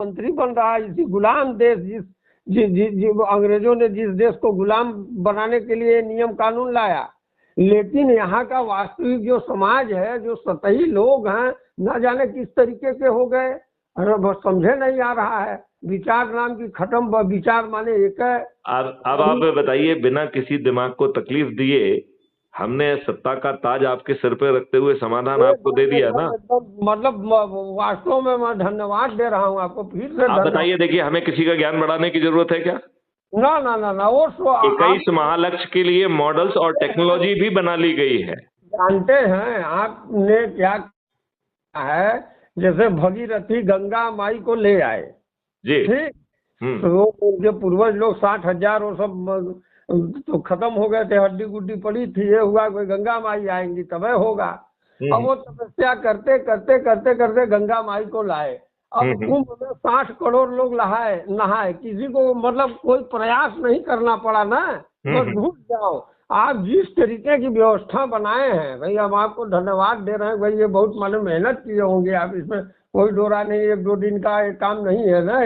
मंत्री बन रहा है। इसी गुलाम देश अंग्रेजों ने जिस देश को गुलाम बनाने के लिए नियम कानून लाया, लेकिन यहाँ का वास्तविक जो समाज है, जो सतही लोग हैं, न जाने किस तरीके के हो गए, समझे नहीं आ रहा है। विचार नाम की खत्म, विचार माने एक है। अब आप बताइए, बिना किसी दिमाग को तकलीफ दिए हमने सत्ता का ताज आपके सिर पे रखते हुए समाधान आपको दे दिया ना। मतलब वास्तव में मैं धन्यवाद दे रहा हूँ आपको फिर से। आप बताइए, देखिए हमें किसी का ज्ञान बढ़ाने की जरूरत है क्या? ना ना ना ना, वो 21 महालक्ष्य के लिए मॉडल्स और टेक्नोलॉजी भी बना ली गई है। जानते हैं आपने क्या है, जैसे भगीरथी गंगा माई को ले आए जी, ठीक, तो उनके पूर्वज लोग 60,000 वो सब तो खत्म हो गए थे, हड्डी गुड्डी पड़ी थी, ये हुआ कोई गंगा माई आएंगी तबे होगा। अब वो तपस्या करते करते करते करते गंगा माई को लाए। अब कुंभ में 60 करोड़ लोग नहाए, किसी को मतलब कोई प्रयास नहीं करना पड़ा ना, बस घुस जाओ। आप जिस तरीके की व्यवस्था बनाए हैं भाई, हम आपको धन्यवाद दे रहे हैं भाई, ये बहुत माने मेहनत किए होंगे आप, इसमें कोई डोरा नहीं। 1-2 दिन का एक काम नहीं है ना,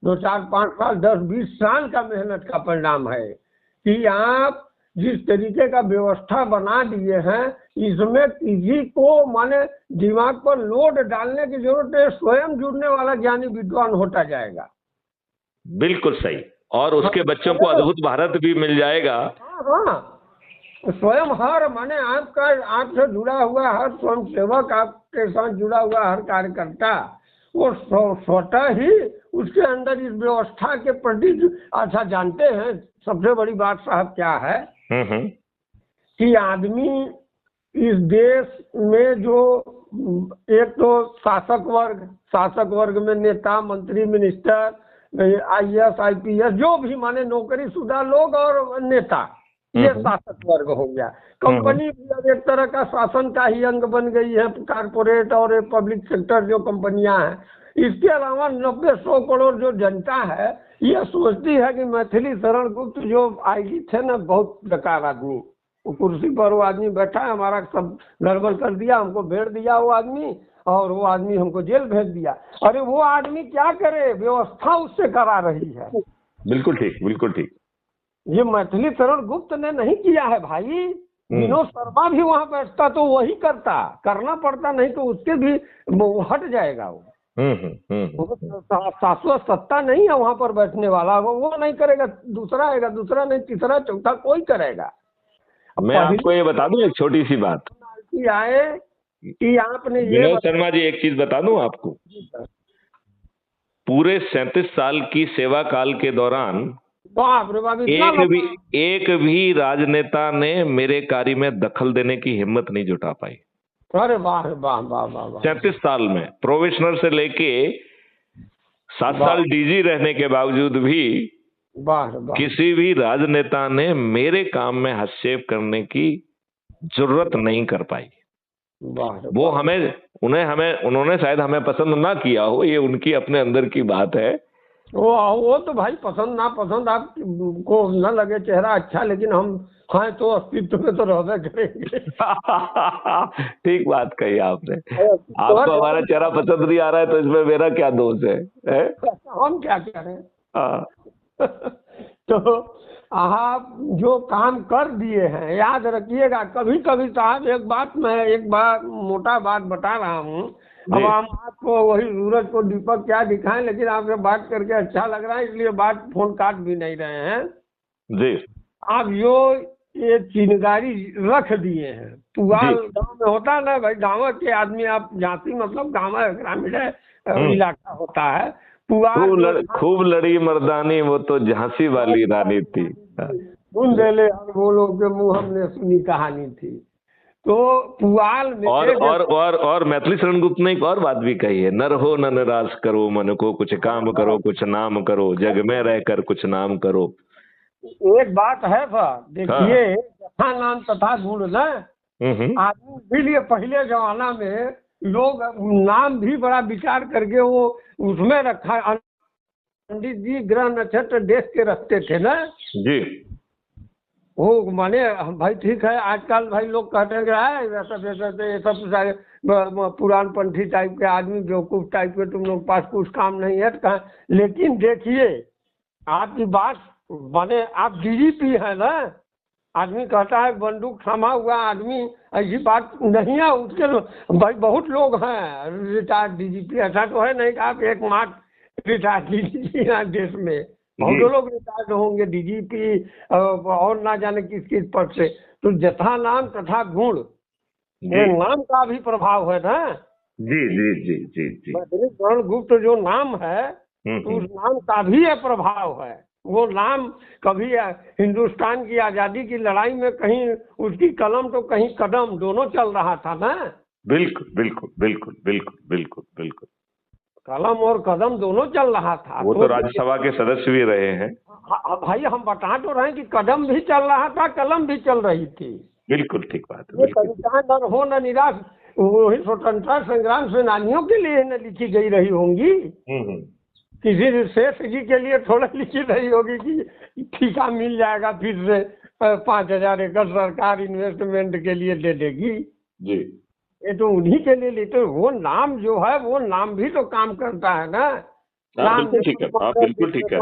2, 4, 5 साल 10, 20 साल का मेहनत का परिणाम है कि आप जिस तरीके का व्यवस्था बना दिए हैं, इसमें किसी को माने दिमाग पर लोड डालने की जरूरत है। स्वयं जुड़ने वाला ज्ञानी विद्वान होता जाएगा। बिल्कुल सही। और उसके बच्चों को अद्भुत भारत भी मिल जाएगा। हाँ, स्वयं हर माने आपसे जुड़ा हुआ हर स्वयं सेवक, आपके साथ जुड़ा हुआ हर कार्यकर्ता, वो स्वतः ही उसके अंदर इस व्यवस्था के प्रति। अच्छा, जानते हैं सबसे बड़ी बात साहब क्या है कि आदमी इस देश में जो एक तो शासक वर्ग में नेता, मंत्री, मिनिस्टर, IAS, IPS जो भी माने नौकरी शुदा लोग और नेता, ये शासक वर्ग हो गया। कंपनी भी अब एक तरह का शासन का ही अंग बन गई है, कारपोरेट और पब्लिक सेक्टर जो कंपनियां हैं। इसके अलावा 90-100 करोड़ जो जनता है, ये सोचती है कि मैथिली शरण गुप्त जो आईजी थे ना, बहुत बेकार आदमी, वो कुर्सी पर वो आदमी बैठा है, हमारा सब गड़बड़ कर दिया, हमको भेज दिया वो आदमी, और वो आदमी हमको जेल भेज दिया। अरे वो आदमी क्या करे, व्यवस्था उससे करा रही है। बिल्कुल ठीक, बिल्कुल ठीक। ये मैथिली शरण गुप्त ने नहीं किया है भाई, विनोद शर्मा भी वहाँ बैठता तो वही करना पड़ता, नहीं तो उसके भी हट जाएगा वो। शाश्वत सत्ता नहीं है वहाँ पर बैठने वाला, वो नहीं करेगा, दूसरा आएगा, दूसरा नहीं, तीसरा चौथा कोई करेगा। मैं आपको ये बता दूं एक छोटी सी बात आए कि आपने ये विनोद शर्मा जी, एक चीज बता दूं आपको, पूरे 37 साल की सेवा काल के दौरान एक भी राजनेता ने मेरे कार्य में दखल देने की हिम्मत नहीं जुटा पाई। अरे वाह वाह वाह वाह। 37 साल में प्रोबेशनर से लेके 7 साल DG रहने के बावजूद भी किसी भी राजनेता ने मेरे काम में हस्तक्षेप करने की जरूरत नहीं कर पाई। वो उन्होंने शायद हमें पसंद ना किया हो, ये उनकी अपने अंदर की बात है। वो तो भाई पसंद ना पसंद आपको न लगे चेहरा अच्छा, लेकिन हम हैं तो अस्तित्व में तो रहबे करेंगे। ठीक बात कही आपने। आपको हमारा चेहरा पसंद नहीं आ रहा है तो इसमें मेरा क्या दोष है? हम क्या करें। तो आप जो काम कर दिए हैं, याद रखिएगा। कभी कभी साहब एक बात मोटा बात बता रहा हूँ। अब हम आपको वही सूरज को दीपक क्या दिखाएं, लेकिन आपसे बात करके अच्छा लग रहा है, इसलिए फोन काट भी नहीं रहे हैं जी। आप जो ये चिनगारी रख दिए हैं, पुआल गाँव में होता ना भाई, गाँव के आदमी, आप झांसी मतलब गाँव ग्रामीण इलाका होता है। खूब लड़ी मर्दानी, वो तो झांसी वाली रानी थी। सुन ले बोलो के मुँह हमने सुनी कहानी थी। तो पुआल में और मैथिली शरण गुप्त ने एक और बात भी कही है, नर हो न निराश करो मन को, कुछ काम करो कुछ नाम करो, जग में रहकर कुछ नाम करो। एक बात है सर, देखिए जथा नाम तथा गुण न, आदमी के लिए पहले जमाना में लोग नाम भी बड़ा विचार करके वो उसमें रखा। पंडित जी ग्रह नक्षत्र देश के रखते थे ना जी। वो माने भाई ठीक है, आजकल भाई लोग कहते हैं कि ये सब सारे पुरान पंथी टाइप के आदमी, बेवकूफ टाइप के, तुम लोग पास कुछ काम नहीं है तो कहा। लेकिन देखिए आपकी बात, माने आप डीजीपी है ना, आदमी कहता है बंदूक थमा हुआ आदमी, ऐसी बात नहीं है। उसके भाई बहुत लोग हैं रिटायर्ड डीजीपी, ऐसा तो है नहीं कि आप एकमात्र रिटायर्ड डीजीपी हैं देश में, बहुत लोग रिटायर्ड होंगे डीजीपी और ना जाने किस किस पद से। तो जथा नाम तथा गुण, नाम का भी प्रभाव है ना। जी जी जी जी जी। बद्रीकरण गुप्त जो नाम है तो उस नाम का भी यह प्रभाव है। वो नाम कभी हिंदुस्तान की आजादी की लड़ाई में कहीं उसकी कलम तो कहीं कदम, दोनों चल रहा था ना। बिल्कुल बिल्कुल बिल्कुल बिल्कुल बिल्कुल बिल्कुल, कलम और कदम दोनों चल रहा था। वो तो राज्यसभा के सदस्य भी रहे हैं। भाई हम बता तो रहे हैं कि कदम भी चल रहा था, कलम भी चल रही थी। बिल्कुल ठीक बात है। कविताएं न हो न निराश, वही स्वतंत्रता संग्राम सेनानियों के लिए न लिखी गई रही होंगी, किसी शेष जी के लिए थोड़ा लिखी रही होगी कि ठीका मिल जाएगा फिर से 5,000 एकड़ सरकार इन्वेस्टमेंट के लिए दे देगी जी। ये तो उन्हीं के लिए लेते। वो नाम जो है वो नाम भी तो काम करता है ना। बिल्कुल ठीक है, आप बिल्कुल ठीक है।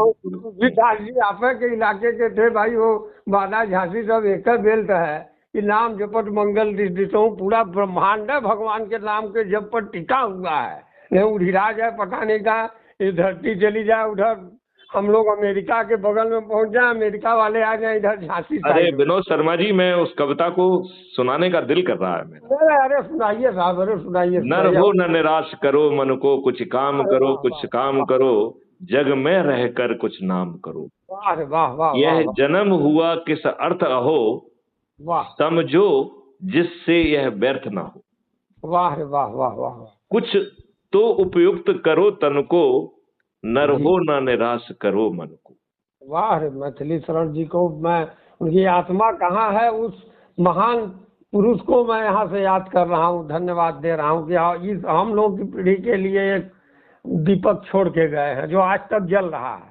जी आप के इलाके के थे भाई, वो बादा झांसी सब एक बेल्ट है कि नाम जपत मंगल दिशों, पूरा ब्रह्मांड है भगवान के नाम के जप पर टिका हुआ है। नहीं उधिरा जाए पता नहीं का, ये धरती चली जाए उधर, हम लोग अमेरिका के बगल में पहुंच जाए, अमेरिका वाले आ जाए इधर झांसी। अरे विनोद शर्मा जी, मैं उस कविता को सुनाने का दिल कर रहा है मेरा। अरे सुनाइए साहब, अरे सुनाइए। नर हो न निराश करो मन को, कुछ काम करो कुछ काम करो, जग में रहकर कुछ नाम करो। वाह वाह वाह। यह जन्म हुआ किस अर्थ अहो, समझो जिससे यह व्यर्थ न हो। वाह वाह वाह वाह। कुछ तो उपयुक्त करो तन को, नर हो न निराश करो मन को। वाह रे मैथिली शरण जी को, मैं उनकी आत्मा कहाँ है, उस महान पुरुष को मैं यहाँ से याद कर रहा हूँ, धन्यवाद दे रहा हूँ कि इस हम लोग की पीढ़ी के लिए एक दीपक छोड़ के गए हैं जो आज तक जल रहा है।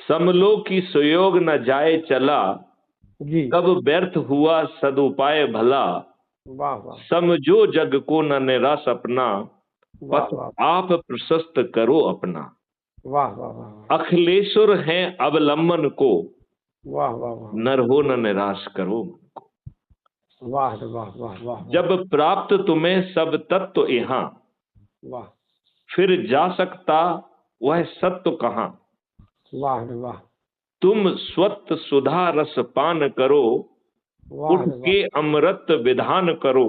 समलो की सुयोग न जाए चला जी, कब व्यर्थ हुआ सदुपाय भला। वाह वाह। समझो जग को न निराश अपना, पथ आप प्रशस्त करो अपना। वाह वाह वाह। अखिलेश्वर हैं अवलंबन को, वाह वाह वाह। नर हो न निराश करो मन को। वाह वाह वाह वाह। जब प्राप्त तुम्हें सब तत्व यहाँ, वाह, फिर जा सकता वह सत्य कहाँ। वाह वाह। तुम स्वत सुधा रस पान करो, उठ के अमृत विधान करो।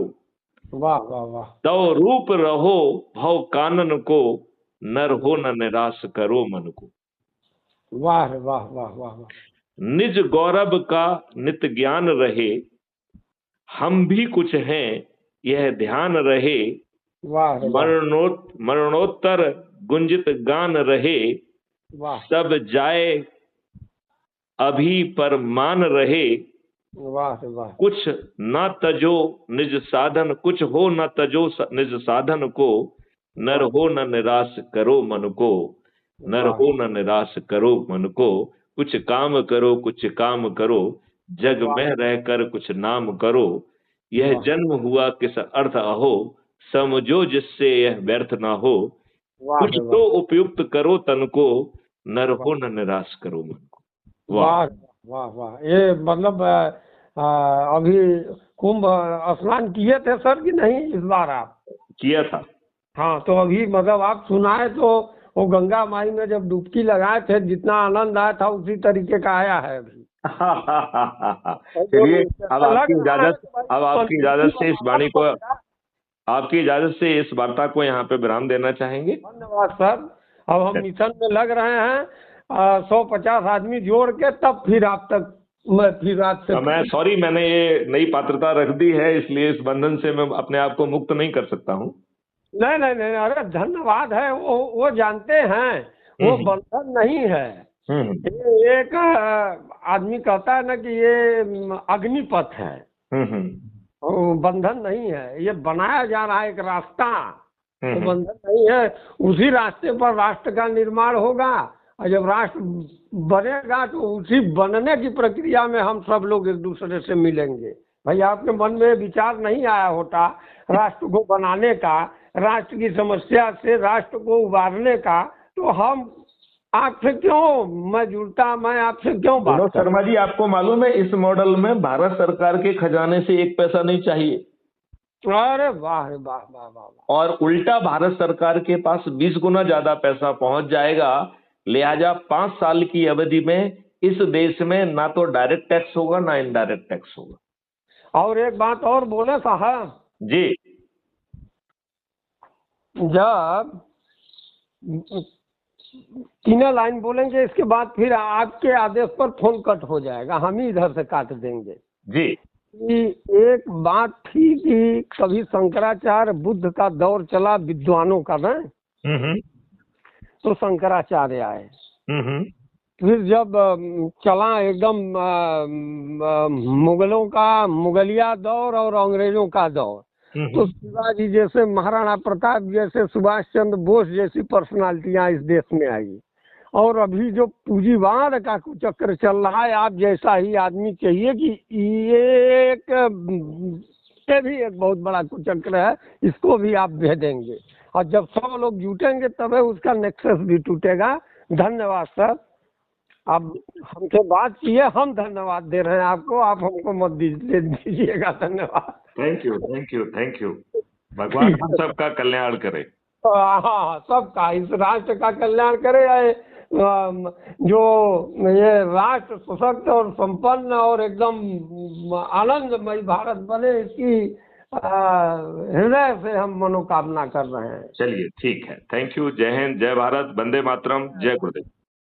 वाह वाह वाह। तो रूप रहो भव कानन को, नर हो न निराश करो मन को। वाह वाह वाह वाह। निज गौरव का नित ज्ञान रहे, हम भी कुछ हैं यह ध्यान रहे। मरणोत्तर गुंजित गान रहे, सब जाए अभी पर मान रहे। वाह वाह। कुछ न तजो निज साधन, कुछ हो न तजो निज साधन को, नर हो न निराश करो मन को। नर हो न निराश करो मन को। कुछ काम करो कुछ काम करो, जग में रहकर कुछ नाम करो। यह जन्म हुआ किस अर्थ अहो, समझो जिससे यह व्यर्थ ना हो। कुछ तो उपयुक्त करो तन को, नर हो न निराश करो मन को। वाह वाह वाह। ये मतलब अभी कुंभ स्नान किए थे सर कि नहीं इस बार? आप किया था। हाँ, तो अभी मतलब आप सुनाए तो वो गंगा माई में जब डुबकी लगाए थे जितना आनंद आया था उसी तरीके का आया है अभी। चलिए अब आपकी इजाजत से इस वाणी को, आपकी इजाजत से इस वार्ता को यहाँ पे विराम देना चाहेंगे। धन्यवाद सर। अब हम मिशन में लग रहे हैं 150 आदमी जोड़ के, तब फिर आप तक मैं सॉरी मैंने ये नई पात्रता रख दी है, इसलिए इस बंधन से मैं अपने आप को मुक्त नहीं कर सकता हूँ। नहीं नहीं नहीं, अरे धन्यवाद है, वो जानते हैं वो बंधन नहीं है। ये एक आदमी कहता है ना कि ये अग्निपथ है, बंधन नहीं है। ये बनाया जा रहा है एक रास्ता, तो बंधन नहीं है। उसी रास्ते पर राष्ट्र का निर्माण होगा और जब राष्ट्र बनेगा तो उसी बनने की प्रक्रिया में हम सब लोग एक दूसरे से मिलेंगे। भाई आपके मन में विचार नहीं आया होता राष्ट्र को बनाने का, राष्ट्र की समस्या से राष्ट्र को उबारने का, तो हम आपसे क्यों मैं आपसे क्यों बात विनोद शर्मा जी, आपको मालूम है इस मॉडल में भारत सरकार के खजाने से एक पैसा नहीं चाहिए। अरे वाह वाह वाह वाह। और उल्टा भारत सरकार के पास 20 गुना ज्यादा पैसा पहुंच जाएगा। लिहाजा 5 साल की अवधि में इस देश में ना तो डायरेक्ट टैक्स होगा ना इनडायरेक्ट टैक्स होगा। और एक बात और बोले साहब जी, जब 3 लाइन बोलेंगे इसके बाद फिर आपके आदेश पर फोन कट हो जाएगा, हम ही इधर से काट देंगे जी। कि एक बात थी कि कभी शंकराचार्य बुद्ध का दौर चला विद्वानों का ना, तो शंकराचार्य आए। फिर जब चला एकदम मुगलों का मुगलिया दौर और अंग्रेजों का दौर, तो शिवाजी जैसे, महाराणा प्रताप जैसे, सुभाष चंद्र बोस जैसी पर्सनालिटियां इस देश में आई। और अभी जो पूंजीवाद का कुचक्र चल रहा है, आप जैसा ही आदमी चाहिए कि ये भी एक बहुत बड़ा कुचक्र है, इसको भी आप भेदेंगे। और जब सब लोग जुटेंगे तभी उसका नेक्सस भी टूटेगा। धन्यवाद सर, अब हमसे बात किए, हम धन्यवाद दे रहे हैं आपको, आप हमको मत दीजिएगा। धन्यवाद। Thank you thank you thank you. भगवान हम सबका कल्याण करे। हाँ, सबका, इस राष्ट्र का कल्याण करे। जो ये राष्ट्र सशक्त और संपन्न और एकदम आनंदमय भारत बने, इसकी हृदय से हम मनोकामना कर रहे हैं। चलिए ठीक है, थैंक यू। जय हिंद, जय भारत, वंदे मातरम, जय गुरुदेव।